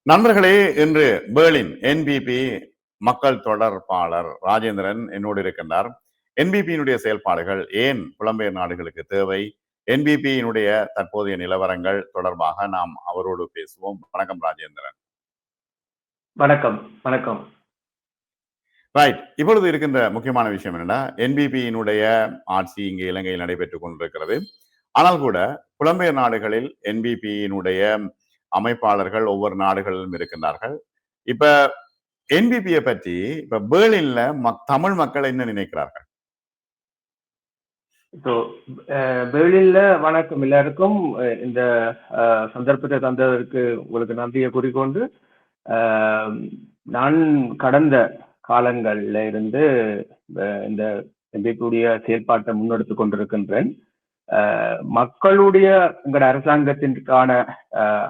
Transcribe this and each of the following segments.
நண்பர்களே, இன்று Berlin NPP மக்கள் தொடர்பாளர் ராஜேந்திரன் என்னோடு இருக்கின்றார். என்பிபியினுடைய செயல்பாடுகள் ஏன் புலம்பெயர் நாடுகளுக்கு தேவை, என்பிபியினுடைய தற்போதைய நிலவரங்கள் தொடர்பாக நாம் அவரோடு பேசுவோம். வணக்கம் ராஜேந்திரன். வணக்கம். வணக்கம். ரைட். இப்பொழுது இருக்கின்ற முக்கியமான விஷயம் என்னன்னா, என்பிபியினுடைய ஆட்சி இங்கே இலங்கையில் நடைபெற்றுக் கொண்டிருக்கிறது. ஆனால் கூட புலம்பெயர் நாடுகளில் என்பிபியினுடைய அமைப்பாளர்கள் ஒவ்வொரு நாடுகளிலும் இருக்கின்றார்கள். இப்ப என்பிபியை பற்றி இப்ப பேர்லின்ல தமிழ் மக்கள் என்ன நினைக்கிறார்கள்? இப்போ பேர்லின்ல வணக்கம் எல்லாருக்கும். இந்த சந்தர்ப்பத்தை தந்ததற்கு உங்களுக்கு நன்றியை கூறிக்கொண்டு, நான் கடந்த காலங்கள்ல இருந்து இந்த என்பிபியுடைய செயல்பாட்டை முன்னெடுத்து கொண்டிருக்கின்றேன். மக்களுடைய எங்களோட அரசாங்கத்திற்கான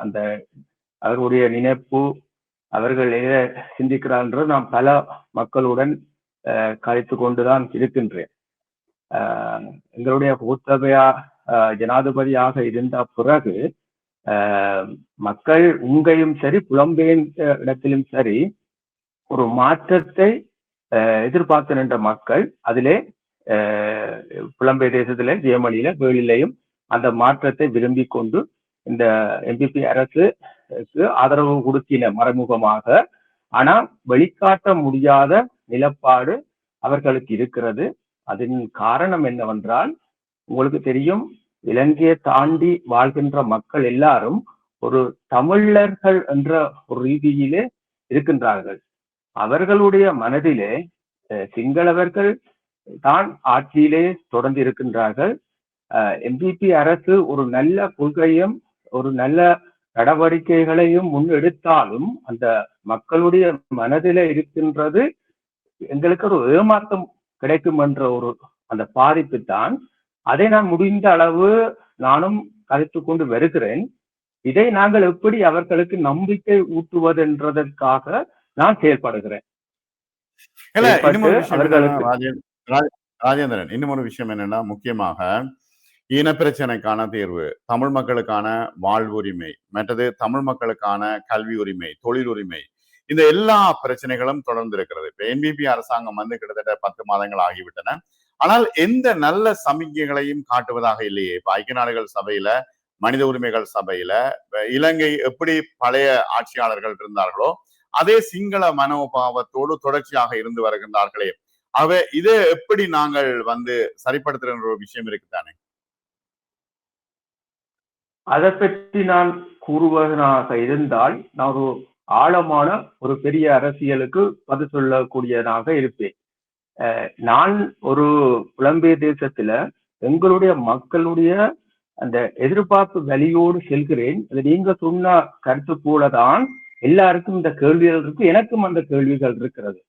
அந்த அவர்களுடைய நினைப்பு, அவர்கள் எதை சிந்திக்கிறார்கள் நாம் பல மக்களுடன் கழித்து கொண்டுதான் இருக்கின்றேன். எங்களுடைய கோத்தபயா ஜனாதிபதியாக இருந்த பிறகு மக்கள் உங்கையும் சரி புலம்பெயர் இடத்திலும் சரி ஒரு மாற்றத்தை எதிர்பார்த்து நின்ற மக்கள் அதிலே புலம்பெயர் தேசத்திலே ஜெர்மனியில பேர்லின்லையும் அந்த மாற்றத்தை விரும்பி கொண்டு இந்த என்பிபி அரசுக்கு ஆதரவு கொடுத்தின மறைமுகமாக. ஆனா வெளிக்காட்ட முடியாத நிலப்பாடு அவர்களுக்கு இருக்கிறது. அதன் காரணம் என்னவென்றால், உங்களுக்கு தெரியும், இலங்கையை தாண்டி வாழ்கின்ற மக்கள் எல்லாரும் ஒரு தமிழர்கள் என்ற ஒரு ரீதியிலே இருக்கின்றார்கள். அவர்களுடைய மனதிலே சிங்களவர்கள் தான் ஆட்சியிலே தொடர்ந்து இருக்கின்றார்கள். என்பிபி அரசு ஒரு நல்ல கொள்கையும் ஒரு நல்ல நடவடிக்கைகளையும் முன்னெடுத்தாலும் அந்த மக்களுடைய மனதிலே இருக்கின்றது எங்களுக்கு ஒரு ஏமாற்றம் கிடைக்கும் என்ற ஒரு அந்த பாதிப்பு தான். அதை நான் முடிந்த அளவு நானும் கருத்து கொண்டு வருகிறேன். இதை நாங்கள் எப்படி அவர்களுக்கு நம்பிக்கை ஊட்டுவதென்றதற்காக நான் செயல்படுகிறேன். ராஜேந்திரன், இன்னும் ஒரு விஷயம் என்னன்னா, முக்கியமாக இனப்பிரச்சனைக்கான தீர்வு, தமிழ் மக்களுக்கான வாழ்வுரிமை, மற்றது தமிழ் மக்களுக்கான கல்வி உரிமை, தொழில் உரிமை, இந்த எல்லா பிரச்சனைகளும் தொடர்ந்து இருக்கிறது. இப்ப என்பிபி அரசாங்கம் கிட்டத்தட்ட 10 மாதங்கள் ஆகிவிட்டன. ஆனால் எந்த நல்ல சமிக்கைகளையும் காட்டுவதாக இல்லையே. இப்ப ஐக்கிய நாடுகள் சபையில, மனித உரிமைகள் சபையில இலங்கை எப்படி பழைய ஆட்சியாளர்கள் இருந்தார்களோ அதே சிங்கள மனோபாவத்தோடு தொடர்ச்சியாக இருந்து வருகின்றார்களே. இதை எப்படி நாங்கள் சரிப்படுத்துகிற ஒரு விஷயம் இருக்குதானே? அதை பற்றி நான் கூறுவதாக இருந்தால், நான் ஒரு ஆழமான ஒரு பெரிய அரசியலுக்கு பதில் சொல்லக்கூடியதாக இருப்பேன். நான் ஒரு புலம்பெயர் தேசத்துல எங்களுடைய மக்களுடைய அந்த எதிர்பார்ப்பு வழியோடு செல்கிறேன். அது நீங்க சொன்ன கருத்து போலதான் எல்லாருக்கும் இந்த கேள்விகள் இருக்கு, எனக்கும் அந்த கேள்விகள் இருக்கிறது.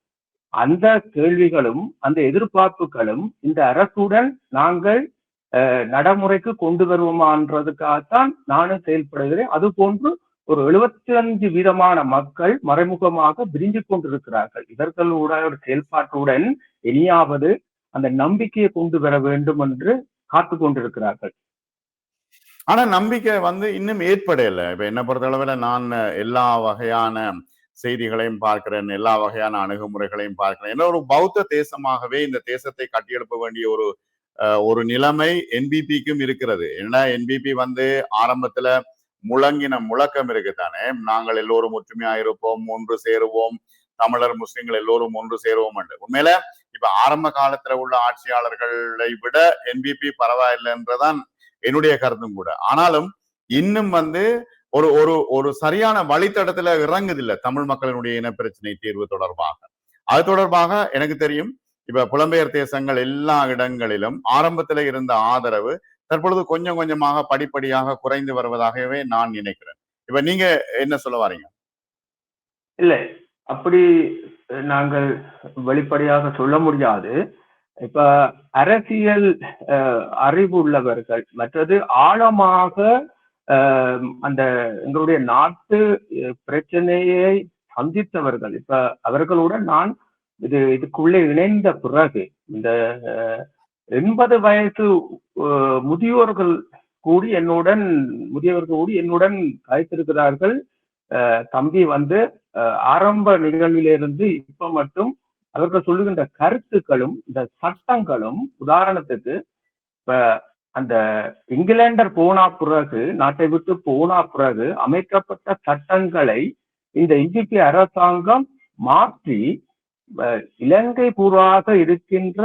அந்த கேள்விகளும் அந்த எதிர்பார்ப்புகளும் இந்த அரசுடன் நாங்கள் நடைமுறைக்கு கொண்டு வருவோமான்றதுக்காகத்தான் நானும் செயல்படுகிறேன். அது போன்று ஒரு 75% மக்கள் மறைமுகமாக விரிஞ்சு கொண்டிருக்கிறார்கள். இவர்களுடைய செயல்பாட்டுடன் இனியாவது அந்த நம்பிக்கையை கொண்டு வர வேண்டும் என்று காத்து கொண்டிருக்கிறார்கள். ஆனா நம்பிக்கை இன்னும் ஏற்படல. இப்ப என்ன பொறுத்த அளவுல நான் எல்லா வகையான செய்திகளையும் பார்க்கிறேன், எல்லா வகையான அணுகுமுறைகளையும் பார்க்கிறேன். என்ன ஒரு பௌத்த தேசமாகவே இந்த தேசத்தை கட்டியெழுப்ப வேண்டிய ஒரு நிலைமை என்பிபிக்கும் இருக்கிறது. ஏன்னா என்பிபி ஆரம்பத்துல முழங்கின முழக்கம் இருக்குதானே, நாங்கள் எல்லோரும் ஒற்றுமையா இருப்போம், ஒன்று சேருவோம், தமிழர் முஸ்லிம்கள் எல்லோரும் ஒன்று சேருவோம் என்று. உண்மையில இப்ப ஆரம்ப காலத்துல உள்ள ஆட்சியாளர்களை விட என்பிபி பரவாயில்லை என்றுதான் என்னுடைய கருத்தும் கூட. ஆனாலும் இன்னும் ஒரு ஒரு ஒரு சரியான வழித்தடத்துல இறங்குதில்லை தமிழ் மக்களினுடைய இனப்பிரச்சனை தீர்வு தொடர்பாக. அது தொடர்பாக எனக்கு தெரியும், இப்ப புலம்பெயர் தேசங்கள் எல்லா இடங்களிலும் ஆரம்பத்துல இருந்த ஆதரவு தற்பொழுது கொஞ்சம் கொஞ்சமாக படிப்படியாக குறைந்து வருவதாகவே நான் நினைக்கிறேன். இப்ப நீங்க என்ன சொல்ல வாரீங்க? இல்லை, அப்படி நாங்கள் வெளிப்படையாக சொல்ல முடியாது. இப்ப அரசியல் அறிவு உள்ளவர்கள், மற்றது ஆழமாக அந்த எங்களுடைய நாட்டு பிரச்சனையை சந்தித்தவர்கள், இப்ப அவர்களுடன் நான் இதுக்குள்ளே இணைந்த பிறகு இந்த 80 வயசு முதியோர்கள் கூடி என்னுடன் கழித்திருக்கிறார்கள். தம்பி வந்து ஆரம்ப நிகழ்விலிருந்து இப்ப மட்டும் அவர்கள் சொல்லுகின்ற கருத்துக்களும் இந்த சட்டங்களும், உதாரணத்துக்கு இப்ப அந்த இங்கிலாண்டர் போனா பிறகு, நாட்டை விட்டு போனா பிறகு அமைக்கப்பட்ட சட்டங்களை இந்த இஜிப்திய அரசாங்கம் மாற்றி இலங்கை பூர்வாக இருக்கின்ற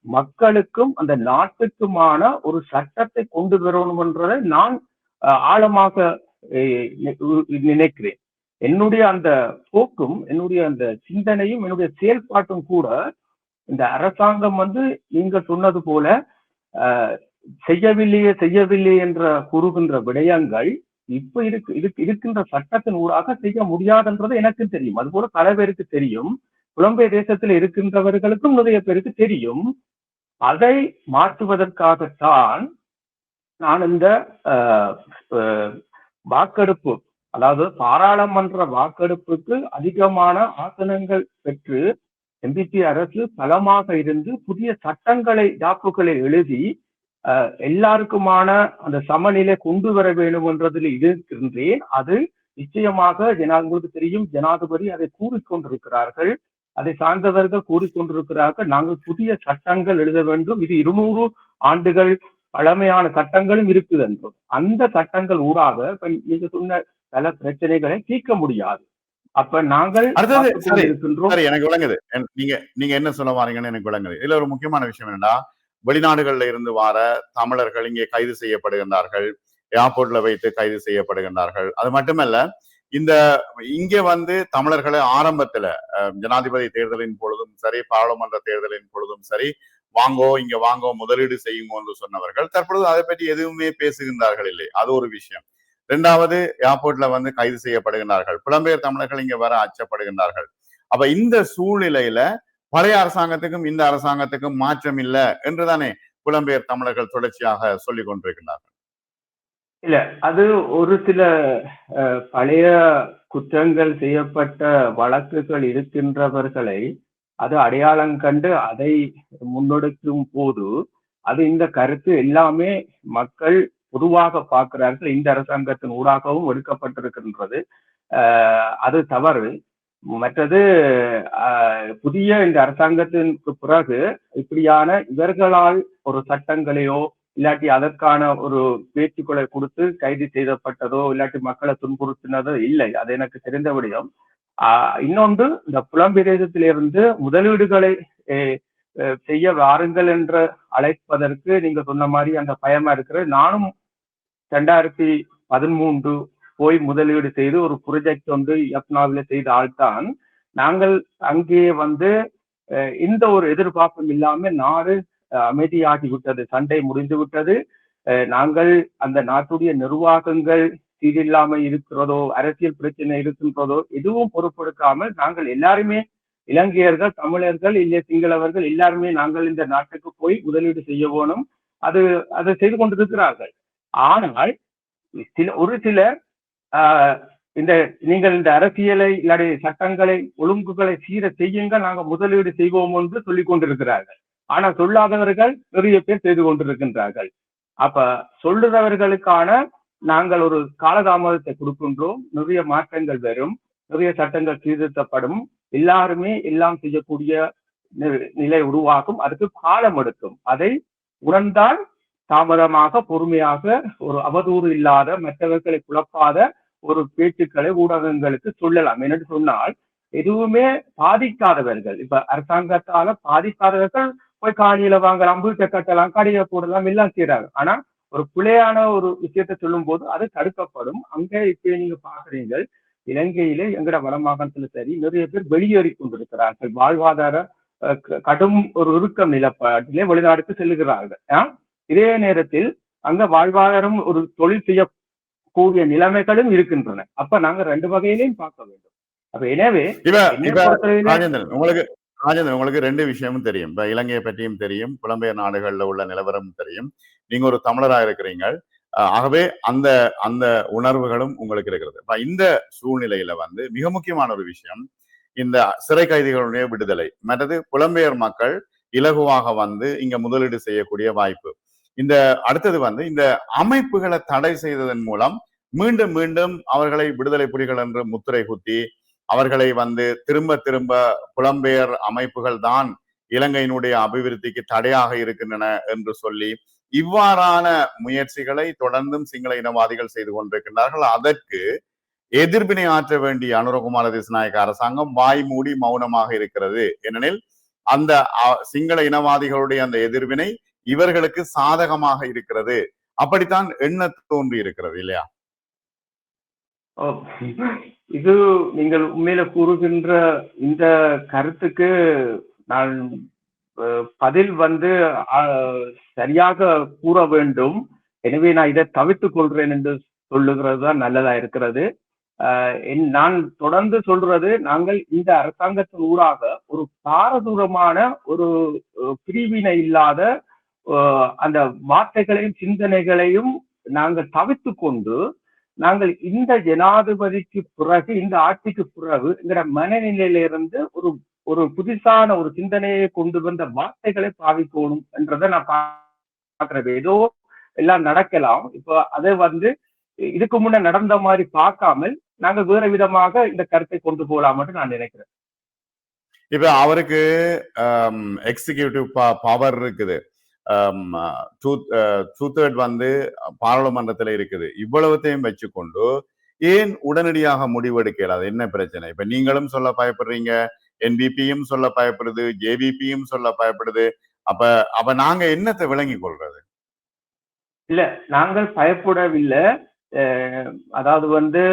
மக்களுக்கும் அந்த நாட்டுக்குமான ஒரு சட்டத்தை கொண்டு வரணும் என்றதை நான் ஆழமாக நினைக்கிறேன். என்னுடைய அந்த போக்கும், என்னுடைய அந்த சிந்தனையும், என்னுடைய செயல்பாட்டும் கூட இந்த அரசாங்கம் வந்து நீங்க சொன்னது போல செய்யவில்லையே என்ற கூறுகின்ற விடயங்கள் இப்ப இருக்கின்ற சட்டத்தின் ஊடாக செய்ய முடியாதுன்றது எனக்கு தெரியும். அதுபோல பல பேருக்கு தெரியும். புலம்பெயர் தேசத்தில் இருக்கின்றவர்களுக்கும் நிறைய பேருக்கு தெரியும். அதை மாற்றுவதற்காகத்தான் நான் இந்த வாக்கெடுப்பு, அதாவது பாராளுமன்ற வாக்கெடுப்புக்கு அதிகமான ஆசனங்கள் பெற்று எம்பிபி அரசு பலமாக இருந்து புதிய சட்டங்களை, யாப்புகளை எழுதி எல்லாருக்குமான அந்த சமநிலை கொண்டு வர வேண்டும் என்றதில் இருக்கின்றேன். அது நிச்சயமாக உங்களுக்கு தெரியும், ஜனாதிபதி அதை கூறிக்கொண்டிருக்கிறார்கள், அதை சார்ந்தவர்கள் கூறிக்கொண்டிருக்கிறார்கள். நாங்கள் புதிய சட்டங்கள் எழுத வேண்டும், இது 200 ஆண்டுகள் பழமையான சட்டங்களும் இருக்குது என்றும். அந்த சட்டங்கள் ஊடாக இப்ப நீங்க சொன்ன பல பிரச்சனைகளை தீர்க்க முடியாது. அப்ப நாங்கள் இருக்கின்றோம். எனக்கு விளங்குது, நீங்க என்ன சொல்ல வாரீங்கன்னு எனக்கு விளங்குது. இதுல ஒரு முக்கியமான விஷயம் என்னன்னா, வெளிநாடுகள்ல இருந்து வார தமிழர்கள் இங்கே கைது செய்யப்படுகின்றார்கள், ஏர்போர்ட்ல வைத்து கைது செய்யப்படுகின்றார்கள். அது மட்டுமல்ல, இங்க வந்து தமிழர்களை ஆரம்பத்துல ஜனாதிபதி தேர்தலின் பொழுதும் சரி, பாராளுமன்ற தேர்தலின் பொழுதும் சரி, இங்க வாங்கோ, முதலீடு செய்யுங்க என்று சொன்னவர்கள் தற்பொழுது அதை பற்றி எதுவுமே பேசுகின்றார்கள் இல்லை. அது ஒரு விஷயம். இரண்டாவது, ஏர்போர்ட்ல வந்து கைது செய்யப்படுகின்றார்கள், புலம்பெயர் தமிழர்கள் இங்க வர அச்சப்படுகின்றார்கள். அப்ப இந்த சூழ்நிலையில பழைய அரசாங்கத்துக்கும் இந்த அரசாங்கத்துக்கும் மாற்றம் இல்லை என்றுதானே புலம்பெயர் தமிழர்கள் தொடர்ச்சியாக சொல்லிக் கொண்டிருக்கிறார்கள். இல்ல, அது ஒரு சில பழைய குற்றங்கள் செய்யப்பட்ட வழக்குகள் இருக்கின்றவர்களை அது அடையாளம் கண்டு அதை முன்னெடுக்கும் போது அது இந்த கருத்து எல்லாமே மக்கள் பொதுவாக பார்க்கிறார்கள். இந்த அரசாங்கத்தின் ஊடாகவும் எடுக்கப்பட்டிருக்கின்றது. அது தவறு. மற்றது புதிய இந்த அரசாங்கத்திற்கு பிறகு இப்படியான இவர்களால் ஒரு சட்டங்களையோ இல்லாட்டி அதற்கான ஒரு பேச்சுக்களை கொடுத்து கைது செய்யப்பட்டதோ இல்லாட்டி மக்களை துன்புறுத்தினதோ இல்லை. அது எனக்கு தெரிந்த விடயம். இன்னொன்று, இந்த புலம்பிரதேசத்திலிருந்து முதலீடுகளை செய்ய வாருங்கள் என்று அழைப்பதற்கு நீங்க சொன்ன மாதிரி அந்த பயமா இருக்கிறது. நானும் 2013 போய் முதலீடு செய்து ஒரு ப்ரொஜெக்ட் வந்து யப்னாவில செய்த ஆள்தான். நாங்கள் அங்கே வந்து இந்த ஒரு எதிர்பார்ப்பும் இல்லாம நாடு அமைதியாகி விட்டது, சண்டை முடிந்து விட்டது. நாங்கள் அந்த நாட்டுடைய நிர்வாகங்கள் சீரில்லாம இருக்கிறதோ, அரசியல் பிரச்சனை இருக்கின்றதோ எதுவும் பொறுப்பெடுக்காமல் நாங்கள் எல்லாருமே இலங்கையர்கள், தமிழர்கள், இல்லை சிங்களவர்கள் எல்லாருமே நாங்கள் இந்த நாட்டுக்கு போய் முதலீடு செய்ய வேணும். அதை செய்து கொண்டிருக்கிறார்கள். ஆனால் ஒரு சிலர் நீங்கள் இந்த அரசியலை இல்லாத சட்டங்களை ஒழுங்குகளை சீர செய்யுங்க, நாங்க முதலீடு செய்வோம் என்று சொல்லிக் கொண்டிருக்கிறார்கள். ஆனா சொல்லாதவர்கள் நிறைய பேர் செய்து கொண்டிருக்கின்றார்கள். அப்ப சொல்லுறவர்களுக்கான நாங்கள் ஒரு காலதாமதத்தை கொடுக்கின்றோம். நிறைய மாற்றங்கள் வரும், நிறைய சட்டங்கள் சீர்திருத்தப்படும், எல்லாருமே எல்லாம் செய்யக்கூடிய நிலை உருவாகும். அதுக்கு காலம் எடுக்கும். அதை உணர்ந்தால் தாமதமாக பொறுமையாக ஒரு அவதூறு இல்லாத, மற்றவர்களை குழப்பாத ஒரு பேச்சுக்களை ஊடகங்களுக்கு சொல்லலாம். என்று சொன்னால் எதுவுமே பாதிக்காதவர்கள், இப்ப அரசாங்கத்தால பாதிக்காதவர்கள் போய் காணியில வாங்கலாம், வீட்டை கட்டலாம், கடையை போடலாம், எல்லாம் செய்யறாங்க. ஆனா ஒரு பிழையான ஒரு விஷயத்த சொல்லும் போது அது தடுக்கப்படும். அங்க இப்ப நீங்க பாக்குறீங்க, இலங்கையிலே எங்கட வடமாகாணத்துல சரி நிறைய பேர் வெளியேறி கொண்டிருக்கிறார்கள். வாழ்வாதார கடும் ஒரு இறுக்கம் நிலப்பாட்டிலே வெளிநாடுக்கு செல்லுகிறார்கள். இதே நேரத்தில் அங்க வாழ்வாதாரம் ஒரு தொழில் செய்யக்கூடிய நிலைமைகளும் இருக்கின்றன. அப்ப நாங்க ரெண்டு வகையிலையும் பார்க்க வேண்டும். அப்ப எனவே உங்களுக்கு ரெண்டு விஷயமும் தெரியும். இப்ப இலங்கையை பற்றியும் தெரியும், புலம்பெயர் நாடுகள்ல உள்ள நிலவரமும் தெரியும். நீங்க ஒரு தமிழராக இருக்கிறீங்க. ஆகவே அந்த அந்த உணர்வுகளும் உங்களுக்கு இருக்கிறது. இந்த சூழ்நிலையில வந்து மிக முக்கியமான ஒரு விஷயம் இந்த சிறை கைதிகளுடைய விடுதலை, மற்றது புலம்பெயர் மக்கள் இலகுவாக வந்து இங்க முதலீடு செய்யக்கூடிய வாய்ப்பு. அடுத்தது வந்து இந்த அமைப்புகளை தடை செய்ததன் மூலம் மீண்டும் மீண்டும் அவர்களை விடுதலை புலிகள் என்று முத்திரை குத்தி அவர்களை வந்து திரும்ப திரும்ப புலம்பெயர் அமைப்புகள் தான் இலங்கையினுடைய அபிவிருத்திக்கு தடையாக இருக்கின்றன என்று சொல்லி இவ்வாறான முயற்சிகளை தொடர்ந்தும் சிங்கள இனவாதிகள் செய்து கொண்டிருக்கின்றார்கள். அதற்கு எதிர்வினை ஆற்ற வேண்டிய அனுரகுமார திசாநாயக்க அரசாங்கம் வாய் மூடி மௌனமாக இருக்கிறது. ஏனெனில் அந்த சிங்கள இனவாதிகளுடைய அந்த எதிர்வினை இவர்களுக்கு சாதகமாக இருக்கிறது. அப்படித்தான் எண்ண தோன்றி இருக்கிறது இல்லையா? இது நீங்கள் உண்மையில கூறுகின்ற இந்த கருத்துக்கு நான் பதில் வந்து சரியாக கூற வேண்டும். எனவே நான் இதை தவிர்த்துக் கொள்றேன் என்று சொல்லுகிறது தான் நல்லதா இருக்கிறது. நான் தொடர்ந்து சொல்றது, நாங்கள் இந்த அரசாங்கத்தின் ஊடாக ஒரு பாரதூரமான ஒரு பிரிவினை இல்லாத அந்த வார்த்தைகளையும் சிந்தனைகளையும் நாங்கள் தவிர்த்து கொண்டு நாங்கள் இந்த ஜனாதிபதிக்கு பிறகு இந்த ஆட்சிக்கு பிறகு என்கிற மனநிலையிலிருந்து ஒரு ஒரு புதுசான ஒரு சிந்தனையை கொண்டு வந்த வார்த்தைகளை பாவிக்கணும் என்றதை நான் பார்க்கிறேன். ஏதோ எல்லாம் நடக்கலாம். இப்போ அதை வந்து இதுக்கு முன்ன நடந்த மாதிரி பார்க்காமல் நாங்கள் வேற விதமாக இந்த கருத்தை கொண்டு போகலாம் என்று நான் நினைக்கிறேன். இப்ப அவருக்கு எக்ஸிகியூட்டிவ் பவர் இருக்குது. 2/3 வந்து பாராளுமன்றத்துல இருக்குது. இவ்வளவுத்தையும் வச்சுக்கொண்டு ஏன் உடனடியாக முடிவெடுக்க இயலாது? என்ன பிரச்சனை? இப்ப நீங்களும் சொல்ல பயப்படுறீங்க, என்பிபியும் சொல்ல பயப்படுது, ஜேவிபியும் சொல்ல பயப்படுது. அப்ப நாங்க என்னத்தை விளங்கி கொள்றது? இல்ல, நாங்கள் பயப்படவில்லை. அதாவது வந்து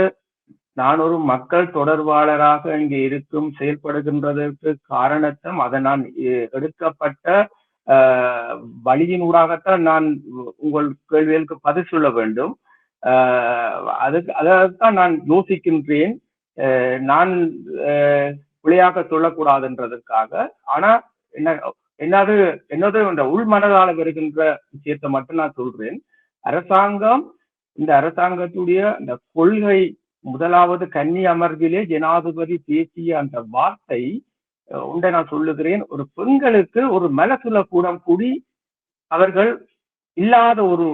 நான் ஒரு மக்கள் தொடர்பாளராக இங்கே இருக்கும் செயல்படுகின்றதற்கு காரணத்தும் அதை நான் எடுக்கப்பட்ட வழியினூடாகத்தான் நான் உங்கள் கேள்விகளுக்கு பதில் சொல்ல வேண்டும். அதைத்தான் நான் யோசிக்கின்றேன். நான் பிழையாக சொல்லக்கூடாதுன்றதற்காக. ஆனா என்னது இந்த உள்மனதால வருகின்ற விஷயத்தை மட்டும் நான் சொல்றேன். இந்த அரசாங்கத்துடைய இந்த கொள்கை முதலாவது கன்னி அமர்விலே ஜனாதிபதி பேசிய அந்த வார்த்தை உண்டை நான் சொல்லுகிறேன். ஒரு பெண்களுக்கு ஒரு மனசுல கூடம் கூடி அவர்கள் இல்லாத ஒரு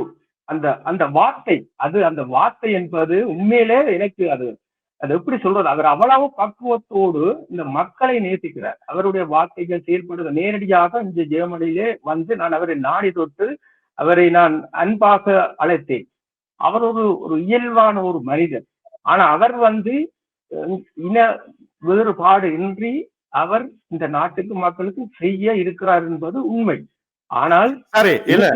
அந்த வார்த்தை, அந்த வார்த்தை என்பது உண்மையிலே எனக்கு அது எப்படி சொல்றது, அவர் அவ்வளவு பக்குவத்தோடு இந்த மக்களை நேசிக்கிறார். அவருடைய வார்த்தைகள் செயல்படுவது நேரடியாக இந்த ஜெர்மனியிலே வந்து நான் அவரை நாடி தொட்டு அவரை நான் அன்பாக அழைத்தேன். அவர் ஒரு இயல்பான ஒரு மனிதர். ஆனா அவர் வந்து இன வேறுபாடு இன்றி அவர் இந்த நாட்டுக்கு மக்களுக்கு செய்ய இருக்கிறார் என்பது உண்மை. ஆனால் சரி, இல்ல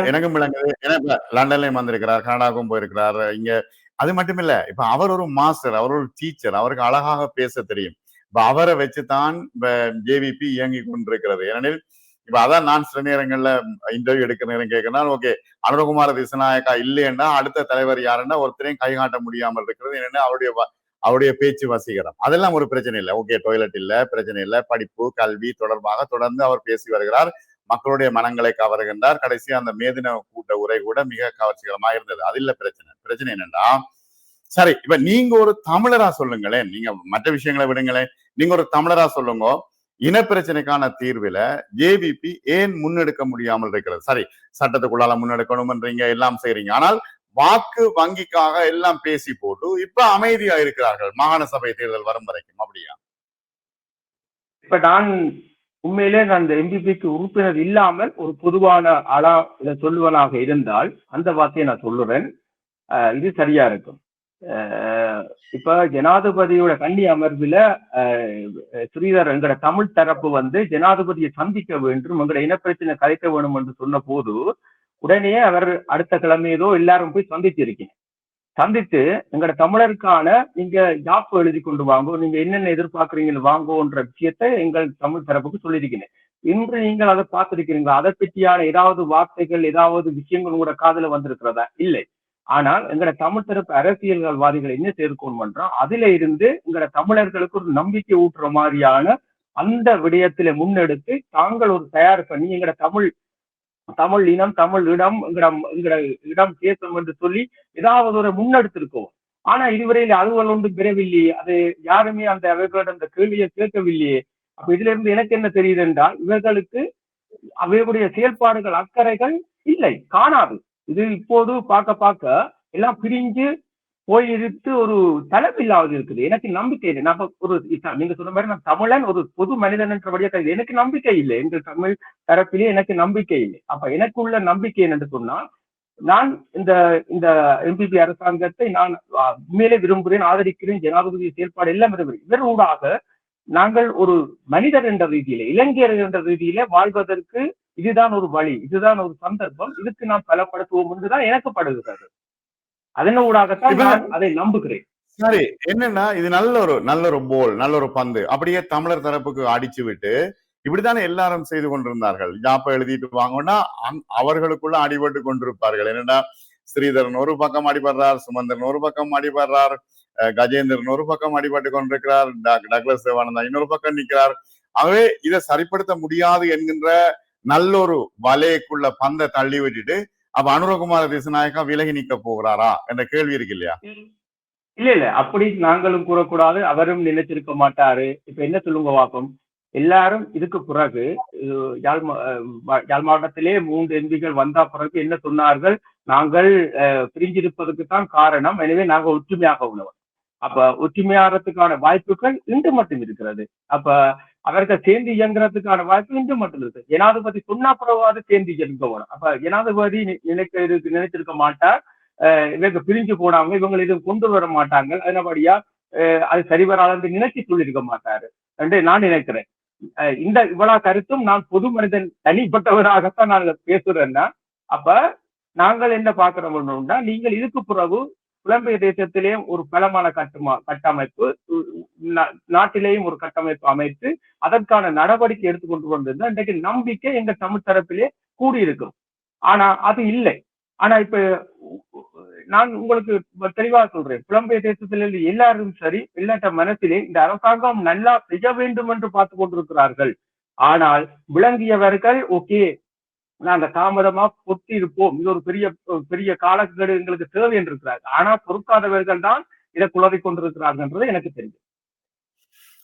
எனக்கும் விளங்குது. ஏன்னா லண்டன்லயும் வந்திருக்கிறார், கனடாவுக்கும் போயிருக்கிறார். இங்க அது மட்டும் இல்ல, இப்ப அவர் ஒரு மாஸ்டர், அவர் ஒரு டீச்சர், அவருக்கு அழகாக பேச தெரியும். இப்ப அவரை வச்சுதான் இப்ப ஜேவிபி இயங்கி கொண்டிருக்கிறது. ஏனெனில் இப்ப அதான் நான் சில நேரங்கள்ல இன்டர்வியூ எடுக்கிற நேரம் கேட்கிறேன். ஓகே, அனுரகுமார திசாநாயக்கா இல்லைன்னா அடுத்த தலைவர் யாருன்னா ஒருத்தரையும் கை காட்ட முடியாமல் இருக்கிறது. ஏன்னா அவருடைய பேச்சு வசீகரம் அதெல்லாம் ஒரு பிரச்சனை இல்லை. ஓகே, டாய்லெட் இல்ல, பிரச்சனை இல்லை. படிப்பு கல்வி தொடர்பாக தொடர்ந்து அவர் பேசி வருகிறார். மக்களுடைய மனங்களை கவருகின்றார். கடைசி அந்த மேதின கூட்ட உரை கூட மிக கவர்ச்சிகரமா இருந்தது. அது இல்ல பிரச்சனை என்னன்னா, சரி, இப்ப நீங்க ஒரு தமிழரா சொல்லுங்களேன். நீங்க மற்ற விஷயங்களை விடுங்களேன். நீங்க ஒரு தமிழரா சொல்லுங்க, இனப்பிரச்சனைக்கான தீர்வுல ஜேவிபி ஏன் முன்னெடுக்க முடியாமல் இருக்கிறது? சரி, சட்டத்துக்குள்ளால முன்னெடுக்கணும்ன்றீங்க, எல்லாம் செய்றீங்க. ஆனால் வாக்கு வங்கிக்காக எல்லாம் பேசி போட்டு இப்ப அமைதியா இருக்கிறார்கள் மாகாண சபை தேர்தல் வரும் வரைக்கும். அப்படியா? இப்ப நான் உண்மையிலே நான் இந்த எம்பிபிக்கு உறுப்பினர் இல்லாமல் ஒரு பொதுவான ஆளா இதை சொல்லுவனாக இருந்தால் அந்த வார்த்தையை நான் சொல்லுறேன். இது சரியா இருக்கும். இப்ப ஜனாதிபதியோட கன்னி அமர்வுல ஸ்ரீதர் எங்கட தமிழ் தரப்பு வந்து ஜனாதிபதியை சந்திக்க வேண்டும், எங்கட இனப்பிரச்சனை கலைக்க வேணும் என்று சொன்ன போது உடனே அவர் அடுத்த கிழமையதோ எல்லாரும் போய் சந்திச்சிருக்கீங்க. சந்தித்து எங்கட தமிழருக்கான நீங்க யாப்பு எழுதி கொண்டு வாங்கோ, நீங்க என்னென்ன எதிர்பார்க்குறீங்கன்னு வாங்கோன்ற விஷயத்தை எங்கள் தமிழ் தரப்புக்கு சொல்லியிருக்கீங்க. இன்று நீங்கள் அதை பார்த்திருக்கிறீங்களா? அதை பற்றியான ஏதாவது வார்த்தைகள், ஏதாவது விஷயங்கள் உங்களோட காதுல வந்திருக்கிறதா? இல்லை. ஆனால் எங்கட தமிழ் தரப்பு அரசியல்வாதிகள் என்ன சேர்க்கணும் பண்றோம், அதுல இருந்து எங்கட தமிழர்களுக்கு ஒரு நம்பிக்கை ஊட்டுற மாதிரியான அந்த விடயத்தில முன்னெடுத்து தாங்கள் ஒரு தயார் பண்ணி எங்கட தமிழ் இனம், தமிழ் எங்கட இடம் பேசும் என்று சொல்லி ஏதாவது ஒரு முன்னெடுத்திருக்கோம். ஆனா இதுவரையில் அலுவல் ஒன்றும் பெறவில்லையே. அது யாருமே அந்த அவர்களிடம் அந்த கேள்வியை கேட்கவில்லையே. அப்ப இதுல இருந்து எனக்கு என்ன தெரியுது என்றால், இவர்களுக்கு அவைகளுடைய செயல்பாடுகள், அக்கறைகள் இல்லை, காணாது. இது இப்போது பார்க்க எல்லாம் பிரிஞ்சு போயிருக்கு ஒரு தலைப்பில்லாவது இருக்குது. எனக்கு நம்பிக்கை இல்லை. நான் ஒரு நீங்க சொன்ன மாதிரி நான் தமிழன் ஒரு பொது மனிதன் என்றபடியா எனக்கு நம்பிக்கை இல்லை. எங்கள் தமிழ் தரப்பிலே எனக்கு நம்பிக்கை இல்லை. அப்ப எனக்குள்ள நம்பிக்கை என்னன்னு சொன்னா நான் இந்த இந்த எம்பிபி அரசாங்கத்தை நான் உண்மையிலே விரும்புகிறேன், ஆதரிக்கிறேன். ஜனாதிபதி செயல்பாடு எல்லாம் விரும்புகிறேன். இதன் ஊடாக நாங்கள் ஒரு மனிதர் என்ற ரீதியில, இளைஞர் என்ற ரீதியில வாழ்வதற்கு இதுதான் ஒரு வழி, இதுதான் ஒரு சந்தர்ப்பம், இதுக்கு நாம் பலப்படுத்துவோம் என்றுதான் எனக்கு படுகிறது. அதன் ஊடாகத்தான் நான் அதை நம்புகிறேன். சரி, என்னன்னா இது நல்ல ஒரு போல், நல்ல ஒரு பந்து அப்படியே தமிழர் தரப்புக்கு அடிச்சு விட்டு இப்படித்தானே எல்லாரும் செய்து கொண்டிருந்தார்கள். ஜாப்ப எழுதிட்டு வாங்கன்னா அவர்களுக்குள்ள அடிபட்டு கொண்டிருப்பார்கள். என்னன்னா ஸ்ரீதரன் ஒரு பக்கம் அடிபடுறார், சுமந்திரன் ஒரு பக்கம் அடிபடுறார், கஜேந்திரன் ஒரு பக்கம் அடிபட்டு கொண்டிருக்கிறார், டக்ளஸ் தேவானந்தா இன்னொரு பக்கம் நிற்கிறார். ஆகவே இதை சரிப்படுத்த முடியாது என்கின்ற நல்ல ஒரு வலைக்குள்ள பந்தை தள்ளி விட்டுட்டு அப்ப அனுரகுமார திசுநாயக்கா விலகி நிக்க போகிறாரா என்ற கேள்வி இருக்கு இல்லையா? இல்ல அப்படி நாங்களும் கூறக்கூடாது, அவரும் நினைச்சிருக்க மாட்டாரு. இப்ப என்ன சொல்லுங்க வாப்பம், எல்லாரும் இதுக்கு பிறகு யாழ் மாவட்டத்திலே 3 எம்பிகள் வந்த பிறகு என்ன சொன்னார்கள், நாங்கள் பிரிஞ்சிருப்பதற்கு தான் காரணம், எனவே நாங்கள் ஒற்றுமையாக உள்ளவர். அப்ப ஒற்றுமையாகிறதுக்கான வாய்ப்புகள் இன்று மட்டும் இருக்கிறது. அப்ப அவர்கள் சேர்ந்து இயங்குறதுக்கான வாய்ப்பு இன்று மட்டும் இருக்கு. ஜனாதிபதி சொன்னா பிறவாது சேர்ந்து இயங்க வேணும். அப்ப ஜனாதிபதி நினைச்சிருக்க மாட்டார் இவங்க பிரிஞ்சு போனாங்க, இவங்க இதை கொண்டு வர மாட்டாங்க, அதனபடியா அது சரிவராது நினைச்சு சொல்லியிருக்க மாட்டாரு என்று நான் நினைக்கிறேன். இந்த இவ்வளவு கருத்தும் நான் பொது மனிதன் தனிப்பட்டவராகத்தான் நான் பேசுறேன்னா, அப்ப நாங்கள் என்ன பார்க்கிறோம்னா, நீங்கள் இதுக்கு பிறகு புலம்பெயர் தேசத்திலேயும் ஒரு பலமான கட்டமைப்பு, நாட்டிலேயும் ஒரு கட்டமைப்பு அமைத்து அதற்கான நடவடிக்கை எடுத்துக்கொண்டு வந்திருந்தா இன்றைக்கு நம்பிக்கை எங்க தமிழ் தரப்பிலே கூடியிருக்கும். ஆனா அது இல்லை. ஆனா இப்ப நான் உங்களுக்கு தெளிவாக சொல்றேன், புலம்பெயர் தேசத்தில் எல்லாரும் சரி, இல்லாட்ட மனத்திலே இந்த அரசாங்கம் நல்லா செய்ய வேண்டும் என்று பார்த்து கொண்டிருக்கிறார்கள். ஆனால் விளங்கியவர்கள் ஓகே நாங்க தாமதமா பொத்தி இருப்போம், இது ஒரு பெரிய பெரிய காலக்கெடு எங்களுக்கு தேவை என்று இருக்கிறார்கள். ஆனா பொறுக்காதவர்கள் தான் இதை குளறி கொண்டிருக்கிறார்கள் எனக்கு தெரியும்.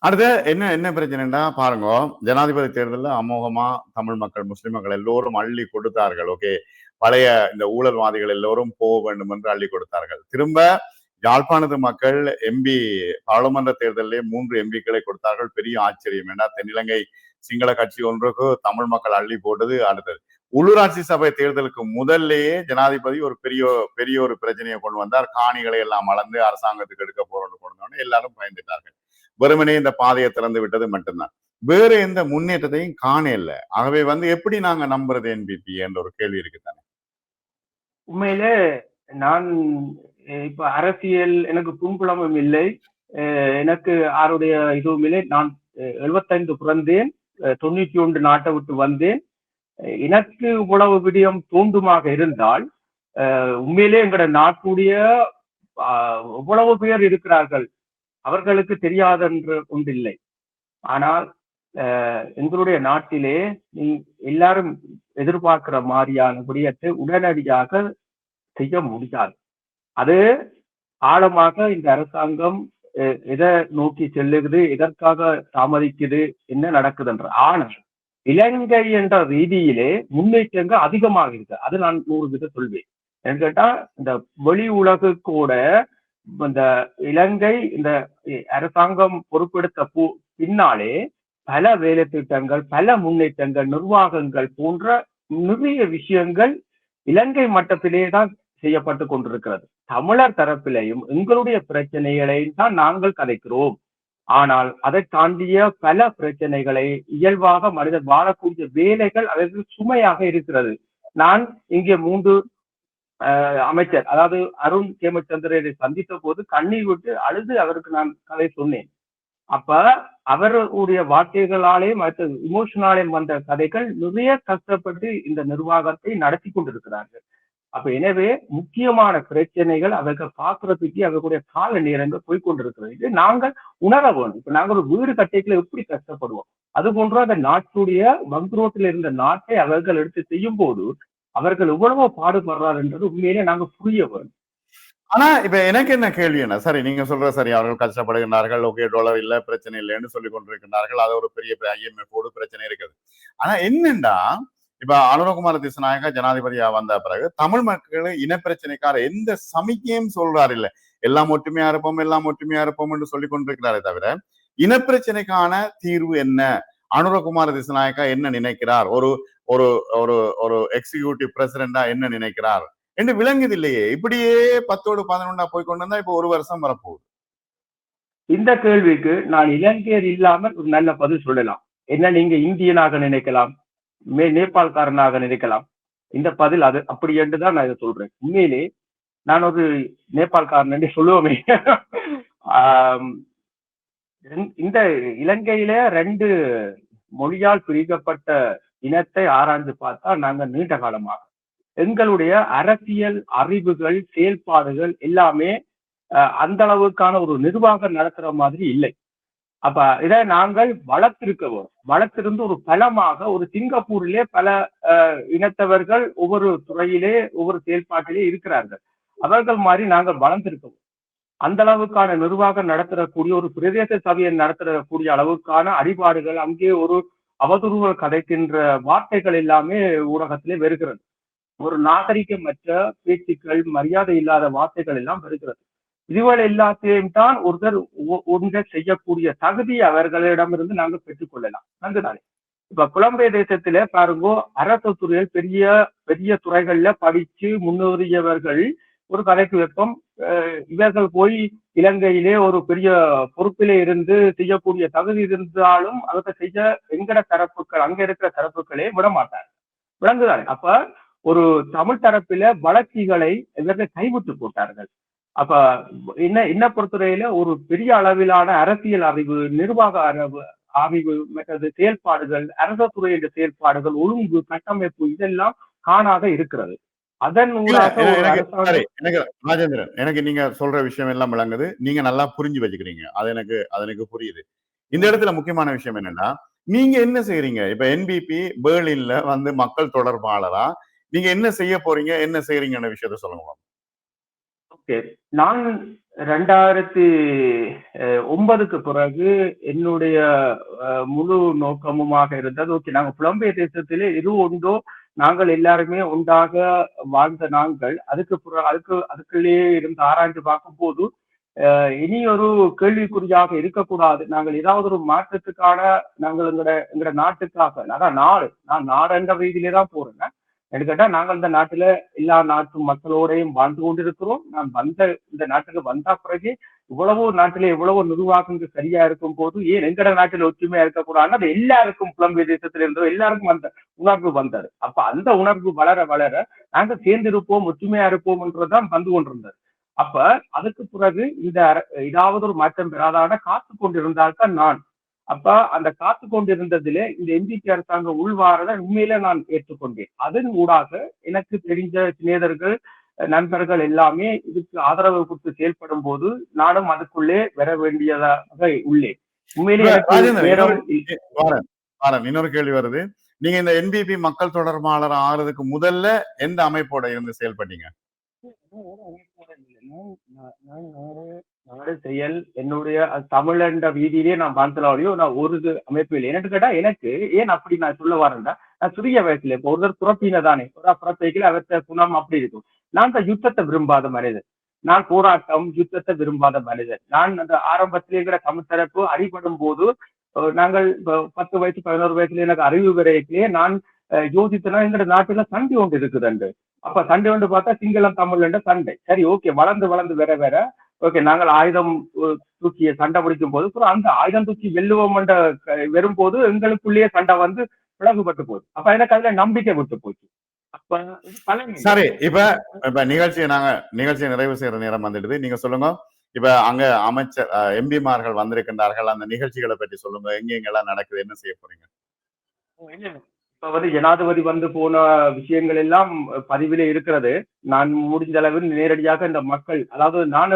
அடுத்து என்ன பிரச்சனைன்னா பாருங்க, ஜனாதிபதி தேர்தலில் அமோகமா தமிழ் மக்கள், முஸ்லிம் மக்கள் எல்லோரும் அள்ளி கொடுத்தார்கள். ஓகே, பழைய இந்த ஊழல்வாதிகள் எல்லோரும் போக வேண்டும் என்று அள்ளி கொடுத்தார்கள். திரும்ப யாழ்ப்பாணத்து மக்கள் எம்பி பாராளுமன்ற தேர்தலிலே 3 எம்பிக்களை கொடுத்தார்கள். பெரிய ஆச்சரியம். ஏன்னா தென்னிலங்கை சிங்கள கட்சி ஒன்றுக்கு தமிழ் மக்கள் அள்ளி போட்டது. அடுத்தது உள்ளூராட்சி சபை தேர்தலுக்கு முதல்லேயே ஜனாதிபதி ஒரு பெரிய ஒரு பிரச்சனையை கொண்டு வந்தார். காணிகளை எல்லாம் அளந்து அரசாங்கத்துக்கு எடுக்க போறோம்னு கொண்டு வந்தோடனே எல்லாரும் பயந்துட்டார்கள். வெறுமனே இந்த பாதையை திறந்து விட்டது மட்டும்தான், வேற எந்த முன்னேற்றத்தையும் காண இல்லை. ஆகவே எப்படி நாங்க நம்புறது என்பிபி என்ற ஒரு கேள்வி இருக்குதானே. உண்மையிலே நான் இப்ப அரசியல் எனக்கு பின்புலமும் இல்லை, எனக்கு யாருடைய இதுவும் இல்லை. நான் 75 பிறந்தேன், 91 நாட்டை விட்டு வந்தேன். எனக்கு இவ்வளவு விடயம் தோண்டுமாக இருந்தால் உண்மையிலே எங்களோட நாட்டுடைய எவ்வளவு பேர் இருக்கிறார்கள் அவர்களுக்கு தெரியாதென்று ஒன்றில்லை. ஆனால் எங்களுடைய நாட்டிலே எல்லாரும் எதிர்பார்க்கிற மாதிரியான விடயத்தை உடனடியாக செய்ய முடியாது. அது ஆழமாக இந்த அரசாங்கம் எதை நோக்கி செல்லுகிறது, எதற்காக தாமதிக்குது, என்ன நடக்குது என்ற. ஆனால் இலங்கை என்ற ரீதியிலே முன்னேற்றங்கள் அதிகமாக இருக்கு. அது நான் 100 வீதம் சொல்வேன். என்று கேட்டா இந்த வெளி உலகு கூட இந்த இலங்கை இந்த அரசாங்கம் பொறுப்பெடுத்த பின்னாலே பல வேலை திட்டங்கள், பல முன்னேற்றங்கள், நிர்வாகங்கள் போன்ற நிறைய விஷயங்கள் இலங்கை மட்டத்திலே தான் செய்யப்பட்டு கொண்டிருக்கிறது. தமிழர் தரப்பிலையும் எங்களுடைய பிரச்சனைகளையும் தான் நாங்கள் கதைக்கிறோம். ஆனால் அதை தாண்டிய பல பிரச்சனைகளை இயல்பாக மனிதர் வாழக்கூடிய வேலைகள் அதற்கு சுமையாக இருக்கிறது. நான் இங்கே 3 அமைச்சர், அதாவது அருண் கேமச்சந்திரனை சந்தித்த போது கண்ணீர் விட்டு அழுது அவருக்கு நான் கதை சொன்னேன். அப்ப அவருடைய வார்த்தைகளாலேயும் மற்ற இமோஷனாலேயும் வந்த கதைகள் நிறைய கஷ்டப்பட்டு இந்த நிர்வாகத்தை நடத்தி கொண்டிருக்கிறார்கள். அப்ப எனவே முக்கியமான பிரச்சனைகள் அவர்கள் பார்க்கறதுக்கு அவர்களுடைய கால நேரங்கள் போய்கொண்டிருக்கிறது. இது நாங்கள் உணர வேணும். இப்ப நாங்கள் ஒரு வீடு கட்டைக்குள்ள எப்படி கஷ்டப்படுவோம், அது போன்ற அந்த நாட்டுடைய வங்குரோட்டில் இருந்த நாட்டை அவர்கள் எடுத்து செய்யும் போது அவர்கள் எவ்வளவோ பாடுபடுறார் என்றது உண்மையிலே நாங்க புரிய வேணும். ஆனா இப்ப எனக்கு என்ன கேள்வி என்ன, சரி நீங்க சொல்ற சரி, அவர்கள் கஷ்டப்படுகின்றார்கள், ஓகே டாலர் இல்ல பிரச்சனை இல்லைன்னு சொல்லி கொண்டிருக்கின்றார்கள், அது ஒரு பெரிய IMF பிரச்சனை இருக்குது. ஆனா என்னண்டா இப்ப அனுரகுமார திசுநாயக்கா ஜனாதிபதியா வந்த பிறகு தமிழ் மக்கள் இனப்பிரச்சனைக்கார எந்த சமிக்கையும் சொல்றாரு இல்ல. எல்லாம் ஒற்றுமையா இருப்போம், எல்லாம் ஒற்றுமையா இருப்போம் என்று சொல்லிக் கொண்டிருக்கிறாரே தவிர இனப்பிரச்சனைக்கான தீர்வு என்ன, அனுரகுமார திசநாயக்கா என்ன நினைக்கிறார், ஒரு ஒரு ஒரு ஒரு எக்ஸிகியூட்டிவ் பிரசிடென்டா என்ன நினைக்கிறார் என்று விளங்குது இல்லையே. இப்படியே 10ஓடு 11 போய் கொண்டு வந்தா இப்ப ஒரு வருஷம் வரப்போகுது. இந்த கேள்விக்கு நான் இலங்கையர் இல்லாமல் ஒரு நல்ல பதில் சொல்லலாம். என்ன நீங்க இந்தியனாக நினைக்கலாம், நேபாள்காரனாக நினைக்கலாம். இந்த பதில் அது அப்படி என்றுதான் நான் இதை சொல்றேன். உண்மையிலே நான் ஒரு நேபாள்காரன் என்று சொல்லுவோமே. இந்த இலங்கையில 2 மொழியால் பிரிக்கப்பட்ட இனத்தை ஆராய்ந்து பார்த்தா நாங்க நீண்ட காலமாக எங்களுடைய அரசியல் அறிவுகள் செயல்பாடுகள் எல்லாமே அந்த அளவுக்கான ஒரு நிர்வாகம் நடத்துற மாதிரி இல்லை. அப்ப இதை நாங்கள் வளர்த்திருந்து ஒரு பலமாக ஒரு சிங்கப்பூரிலே பல இனத்தவர்கள் ஒவ்வொரு துறையிலே ஒவ்வொரு செயல்பாட்டிலே இருக்கிறார்கள். அவர்கள் மாதிரி நாங்கள் வளர்ந்திருக்கோம். அந்த அளவுக்கான நிர்வாகம் நடத்தக்கூடிய ஒரு பிரதேச சபையை நடத்தக்கூடிய அளவுக்கான அடிபாடுகள், அங்கே ஒரு அவதூறுகள் கதைக்கின்ற வார்த்தைகள் எல்லாமே ஊடகத்திலே வருகிறது. ஒரு நாகரிகமற்ற பேச்சுக்கள், மரியாதை இல்லாத வார்த்தைகள் எல்லாம் வருகிறது. இதுவரை எல்லாத்தையும் தான் ஒருத்தர் ஒன்றை செய்யக்கூடிய தகுதி அவர்களிடமிருந்து நாங்கள் பெற்றுக்கொள்ளலாம். நன்றுதானே? இப்ப புலம்பெயர் தேசத்துல பாருங்கோ, அரசு துறையில் பெரிய பெரிய துறைகள்ல படிச்சு முன்னேறியவர்கள் ஒரு கதைக்கு வைப்போம். இவர்கள் போய் இலங்கையிலே ஒரு பெரிய பொறுப்பிலே இருந்து செய்யக்கூடிய தகுதி இருந்தாலும் அதை செய்ய எங்கட தரப்புகள், அங்க இருக்கிற தரப்புகளே விட மாட்டாங்க. விளங்குதானே? அப்ப ஒரு தமிழ் தரப்பில வளர்ச்சிகளை இவர்கள் கைவிட்டு போட்டார்கள். அப்ப என்ன பொறுத்தவரையில ஒரு பெரிய அளவிலான அரசியல் அறிவு, நிர்வாக அறிவு, மற்றது செயல்பாடுகள், அரசு துறையின் செயல்பாடுகள், ஒழுங்கு, கட்டமைப்பு இதெல்லாம் காணாத இருக்கிறது. அதன் ஊடாக ஒரு எனக்கு ராஜேந்திரன், எனக்கு நீங்க சொல்ற விஷயம் எல்லாம் விளங்குது. நீங்க நல்லா புரிஞ்சு வச்சுக்கிறீங்க. அது எனக்கு புரியுது. இந்த இடத்துல முக்கியமான விஷயம் என்னன்னா, நீங்க என்ன செய்யறீங்க? இப்ப என்பிபி பெர்லின்ல வந்து மக்கள் தொடர்பாளரா நீங்க என்ன செய்ய போறீங்க, என்ன செய்யறீங்கன்ற விஷயத்த சொல்லுங்க. ஓகே, நான் 2009க்கு பிறகு என்னுடைய முழு நோக்கமுமாக இருந்தது, ஓகே நாங்க புலம்பெயர் தேசத்திலே எது உண்டோ நாங்கள் எல்லாருமே உண்டாக வாழ்ந்த நாங்கள் அதுக்குள்ளேயே இருந்து ஆராய்ந்து பார்க்கும் போது இனி ஒரு கேள்விக்குறியாக இருக்கக்கூடாது. நாங்கள் ஏதாவது ஒரு மாற்றத்துக்கான நாங்கள் எங்கட நாட்டுக்காக, அதான் நான் நாடு என்ற ரீதியிலே தான் போறேன். எனக்கு கேட்டா நாங்கள் இந்த நாட்டுல எல்லா நாட்டு மக்களோடையும் வாழ்ந்து கொண்டிருக்கிறோம். நான் இந்த நாட்டுக்கு வந்த பிறகு இவ்வளவோ நாட்டிலே எவ்வளவோ நிர்வாகங்கள் சரியா இருக்கும் போது ஏன் எங்கட நாட்டில் ஒற்றுமையா இருக்கக்கூடாதுன்னு அது எல்லாருக்கும் புலம்பெயர் தேசத்துல இருந்தோ எல்லாருக்கும் அந்த உணர்வு வந்தது. அப்ப அந்த உணர்வு வளர வளர நாங்கள் சேர்ந்திருப்போம், ஒற்றுமையா இருப்போம் என்றுதான் வந்து கொண்டிருந்தது. அப்ப அதுக்கு பிறகு ஏதாவது ஒரு மாற்றம் பெறாதான காத்து கொண்டிருந்தால்தான் நான். அப்ப அந்த காத்து கொண்டிருந்ததுல இந்த எம்பிபி அரசாங்கம் உள்வாரத உண்மையில நான் ஏற்றுக்கொண்டேன். அதன் ஊடாக எனக்கு தெரிஞ்ச சிநேகர்கள், நண்பர்கள் எல்லாமே இதுக்கு ஆதரவு கொடுத்து செயல்படும் போது நானும் அதுக்குள்ளே வர வேண்டியதாக உள்ளேன். உண்மையிலே இன்னொரு கேள்வி வருது. நீங்க இந்த என்பிபி மக்கள் தொடர்பாளர் ஆகிறதுக்கு முதல்ல எந்த அமைப்போட இருந்து செயல்பட்டீங்க? நாடு செயல் என்னுடைய தமிழ் என்ற வீதியிலேயே நான் வாழ்த்தலாடியோ நான் ஒரு அமைப்பு இல்லை. என்னன்னு கேட்டா எனக்கு ஏன் அப்படி நான் சொல்ல வரேன்டா, நான் சிறிய வயசுல இப்போ ஒருத்தர் புறப்பின தானே, ஒரு புறப்பைக்குல அவற்ற குணம் அப்படி இருக்கும். நான் இந்த யுத்தத்தை விரும்பாத மனிதன், நான் போராட்டம் யுத்தத்தை விரும்பாத மனிதன். நான் அந்த ஆரம்பத்திலேங்கிற தமிழ் தரப்பு அடிபடும் போது நாங்கள் 10 வயசு 11 வயசுல எனக்கு அறிவு வரையிலேயே நான் யோசித்தனா எங்கட நாட்டுல சண்டை ஒன்று இருக்குதுண்டு. அப்ப சண்டை ஒன்று பார்த்தா சிங்களம் தமிழ் சண்டை. சரி, ஓகே, வளர்ந்து வேற ஓகே, நாங்கள் ஆயுதம் தூக்கிய சண்டை பிடிக்கும் போது அந்த ஆயுதம் தூக்கி வெல்லுவோம் வரும்போது எங்களுக்குள்ளேயே சண்டை வந்து பிளவுபட்டு போகுது. அப்ப எனக்கு அதுல நம்பிக்கை விட்டு போச்சு. அப்ப சரி, இப்ப நிகழ்ச்சியை நிறைவு செய்யற நேரம் வந்துடுது. நீங்க சொல்லுங்க, இப்ப அங்க அமைச்சர் எம்பிமார்கள் வந்திருக்கின்றார்கள், அந்த நிகழ்ச்சிகளை பற்றி சொல்லுங்க. எங்கெங்கெல்லாம் நடக்குது, என்ன செய்ய போறீங்க? இப்ப ஜனாதிபதி வந்து போன விஷயங்கள் எல்லாம் பதிவிலே இருக்கிறது. நான் முடிஞ்ச அளவு நேரடியாக இந்த மக்கள், அதாவது நான்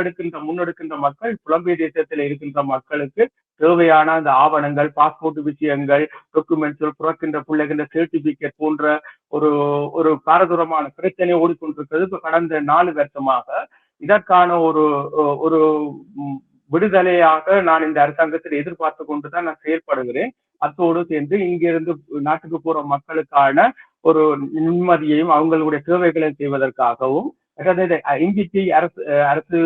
முன்னெடுக்கின்ற மக்கள், புலம்பெயர் தேசத்தில் இருக்கின்ற மக்களுக்கு தேவையான அந்த ஆவணங்கள், பாஸ்போர்ட் விஷயங்கள், டாக்குமெண்ட்ஸ், பிறக்கின்ற பிள்ளைகின்ற சர்டிபிகேட் போன்ற ஒரு ஒரு பாரதூரமான பிரச்சனை ஓடிக்கொண்டிருக்கிறது. இப்ப கடந்த 4 வருஷமாக இதற்கான ஒரு ஒரு விடுதலையாக நான் இந்த அரசாங்கத்தில் எதிர்பார்த்து கொண்டுதான் நான் செயல்படுகிறேன். அத்தோடு சேர்ந்து இங்கிருந்து நாட்டுக்கு போற மக்களுக்கான ஒரு நிம்மதியையும் அவங்களுடைய தேவைகளை செய்வதற்காகவும் எம்பிபி அரசு அரசு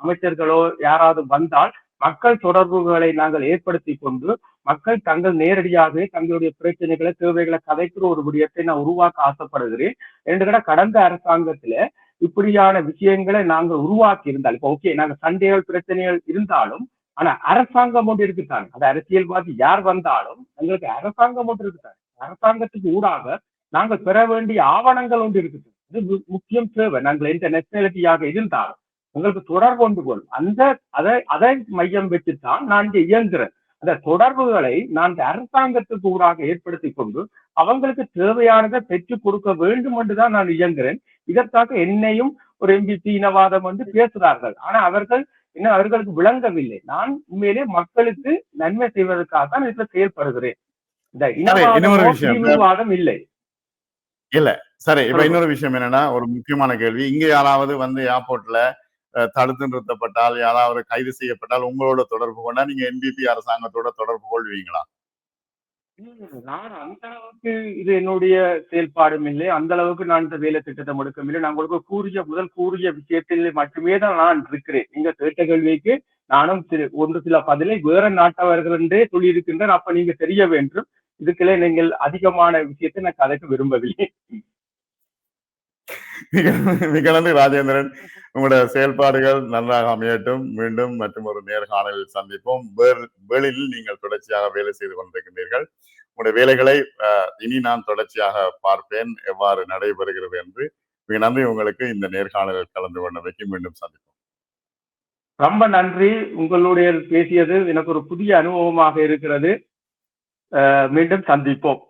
அமைச்சர்களோ யாராவது வந்தால் மக்கள் தொடர்புகளை நாங்கள் ஏற்படுத்தி கொண்டு மக்கள் தங்கள் நேரடியாக தங்களுடைய பிரச்சனைகளை தேவைகளை கதைக்கிற ஒரு விடயத்தை நான் உருவாக்க ஆசைப்படுகிறேன். என்று கடந்த அரசாங்கத்துல இப்படியான விஷயங்களை நாங்கள் உருவாக்கி இருந்தால் இப்ப ஓகே நாங்க சண்டைகள் பிரச்சனைகள் இருந்தாலும் ஆனா அரசாங்கம் ஒன்று இருக்குத்தானே, அது அரசியல்வாதி யார் வந்தாலும் எங்களுக்கு அரசாங்கம் ஒன்று இருக்குத்தானே, அரசாங்கத்துக்கு ஊடாக நாங்கள் பெற வேண்டிய ஆவணங்கள் ஒன்று இருக்குது. இது முக்கியம் தேவை. நாங்கள் எந்த நேஷனாலிட்டியாக இருந்தாலும் உங்களுக்கு தொடர்பு கொண்டு கொள் அந்த அதை மையம் வச்சுத்தான் நான் இங்க இயங்குறேன். அந்த தொடர்புகளை நான் அரசாங்கத்துக்கு ஊடாக ஏற்படுத்தி கொண்டு அவங்களுக்கு தேவையானதை பெற்றுக் கொடுக்க வேண்டும் என்றுதான் நான் இயங்குறேன். இதற்காக என்னையும் ஒரு எம்பிபி இனவாதம் வந்து பேசுகிறார்கள். ஆனா அவர்கள் இன்னும் அவர்களுக்கு விளங்கவில்லை. நான் உண்மையிலே மக்களுக்கு நன்மை செய்வதற்காக தான் இதுல செயல்படுகிறேன். இந்த இனவாதம் இல்லை இல்ல. சரி, இப்ப இன்னொரு விஷயம் என்னன்னா, ஒரு முக்கியமான கேள்வி. இங்க யாராவது வந்து ஏர்போர்ட்ல தடுத்து நிறுத்தப்பட்டால், யாராவது கைது செய்யப்பட்டால் உங்களோட தொடர்பு கொண்டா நீங்க என்பிபி அரசாங்கத்தோட தொடர்பு கொள்வீங்களா? நான் அந்த அளவுக்கு இது என்னுடைய செயல்பாடும் இல்லை. அந்த அளவுக்கு நான் இந்த வேலை திட்டத்தை முடுக்கவில்லை. நான் உங்களுக்கு முதல் கூறிய விஷயத்தில் மட்டுமே தான் நான் இருக்கிறேன். நீங்க கேட்ட கேள்விக்கு நானும் சில பதிலை வேற நாட்டவர்கள் என்றே சொல்லியிருக்கின்றேன். அப்ப நீங்க தெரிய வேண்டும். இதுக்குள்ளே நீங்கள் அதிகமான விஷயத்தை நான் கதைக்க விரும்பவில்லை. மிக நன்றி ராஜேந்திரன். உங்களுடைய செயல்பாடுகள் நன்றாக அமையட்டும். மீண்டும் மற்றும் ஒரு நேர்காணலில் சந்திப்போம். வேளையில் நீங்கள் தொடர்ச்சியாக வேலை செய்து கொண்டிருக்கின்றீர்கள். உங்களுடைய வேலைகளை இனி நான் தொடர்ச்சியாக பார்ப்பேன் எவ்வாறு நடைபெறுகிறது என்று. மிக நன்றி உங்களுக்கு இந்த நேர்காணலில் கலந்து கொண்டமைக்கு. மீண்டும் சந்திப்போம். ரொம்ப நன்றி. உங்களுடைய பேசியது எனக்கு ஒரு புதிய அனுபவமாக இருக்கிறது. மீண்டும் சந்திப்போம்.